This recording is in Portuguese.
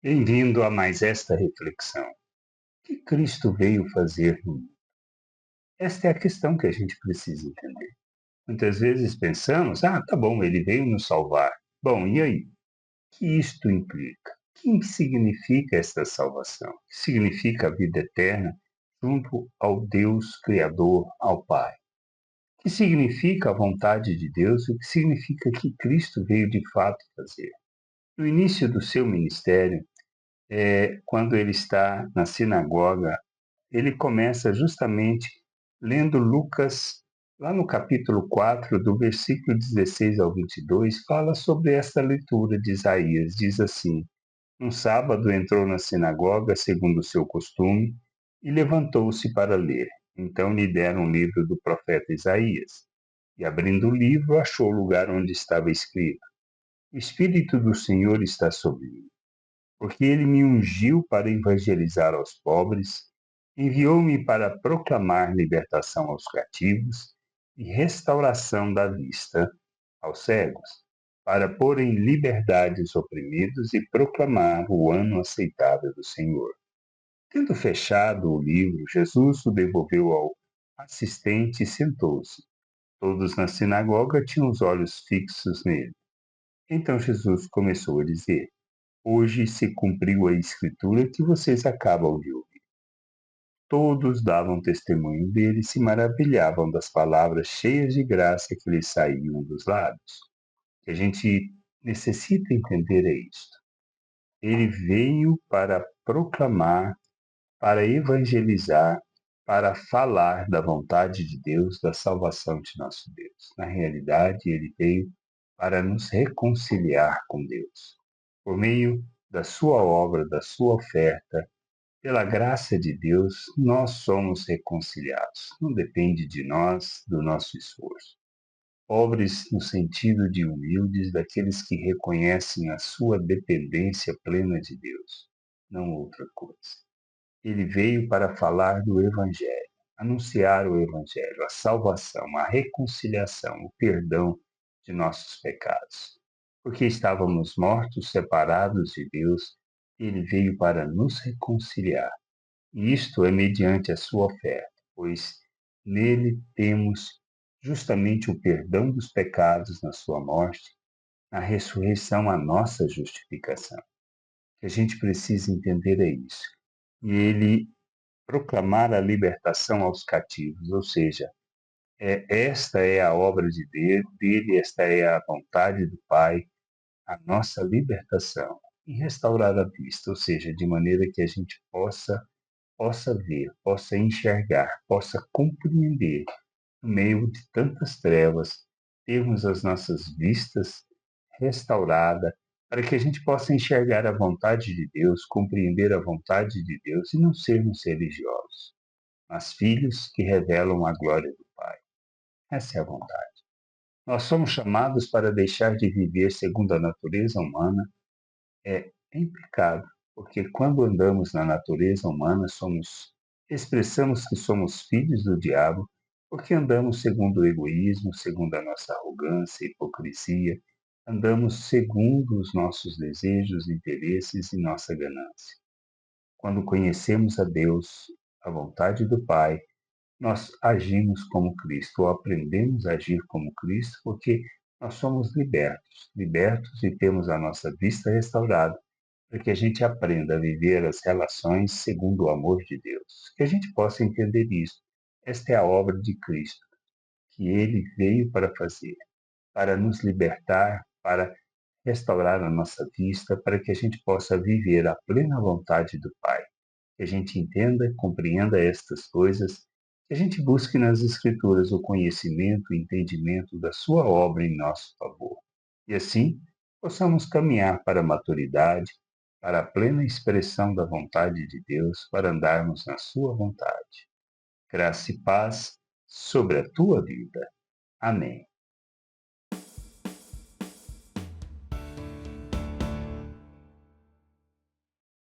Bem-vindo a mais esta reflexão. O que Cristo veio fazer no mundo? Esta é a questão que a gente precisa entender. Muitas vezes pensamos, tá bom, ele veio nos salvar. Bom, e aí? O que isto implica? O que significa esta salvação? O que significa a vida eterna junto ao Deus Criador, ao Pai? O que significa a vontade de Deus? O que significa que Cristo veio de fato fazer? No início do seu ministério, quando ele está na sinagoga, ele começa justamente lendo Lucas, lá no capítulo 4, do versículo 16 ao 22, fala sobre esta leitura de Isaías. Diz assim: Um sábado entrou na sinagoga, segundo o seu costume, e levantou-se para ler. Então lhe deram o livro do profeta Isaías. E abrindo o livro, achou o lugar onde estava escrito: O Espírito do Senhor está sobre mim, porque ele me ungiu para evangelizar aos pobres, enviou-me para proclamar libertação aos cativos e restauração da vista aos cegos, para pôr em liberdade os oprimidos e proclamar o ano aceitável do Senhor. Tendo fechado o livro, Jesus o devolveu ao assistente e sentou-se. Todos na sinagoga tinham os olhos fixos nele. Então Jesus começou a dizer: Hoje se cumpriu a escritura que vocês acabam de ouvir. Todos davam testemunho dele e se maravilhavam das palavras cheias de graça que lhes saíam dos lábios. O que a gente necessita entender é isto. Ele veio para proclamar, para evangelizar, para falar da vontade de Deus, da salvação de nosso Deus. Na realidade, ele veio para nos reconciliar com Deus. Por meio da sua obra, da sua oferta, pela graça de Deus, nós somos reconciliados. Não depende de nós, do nosso esforço. Pobres no sentido de humildes, daqueles que reconhecem a sua dependência plena de Deus, não outra coisa. Ele veio para falar do Evangelho, anunciar o Evangelho, a salvação, a reconciliação, o perdão de nossos pecados. Porque estávamos mortos, separados de Deus, ele veio para nos reconciliar. E isto é mediante a sua oferta, pois nele temos justamente o perdão dos pecados na sua morte, na ressurreição a nossa justificação. O que a gente precisa entender é isso. E ele proclamar a libertação aos cativos, ou seja, esta é a obra de dele, esta é a vontade do Pai, a nossa libertação e restaurar a vista, ou seja, de maneira que a gente possa ver, possa enxergar, possa compreender, no meio de tantas trevas, termos as nossas vistas restauradas, para que a gente possa enxergar a vontade de Deus, compreender a vontade de Deus e não sermos religiosos, mas filhos que revelam a glória do Pai. Essa é a vontade. Nós somos chamados para deixar de viver segundo a natureza humana, em pecado, porque quando andamos na natureza humana, expressamos que somos filhos do diabo, porque andamos segundo o egoísmo, segundo a nossa arrogância, hipocrisia, andamos segundo os nossos desejos, interesses e nossa ganância. Quando conhecemos a Deus, a vontade do Pai, nós agimos como Cristo, ou aprendemos a agir como Cristo, porque nós somos libertos, libertos e temos a nossa vista restaurada, para que a gente aprenda a viver as relações segundo o amor de Deus. Que a gente possa entender isso. Esta é a obra de Cristo, que ele veio para fazer, para nos libertar, para restaurar a nossa vista, para que a gente possa viver a plena vontade do Pai. Que a gente entenda, compreenda estas coisas, que a gente busque nas Escrituras o conhecimento e entendimento da sua obra em nosso favor. E assim, possamos caminhar para a maturidade, para a plena expressão da vontade de Deus, para andarmos na sua vontade. Graça e paz sobre a tua vida. Amém.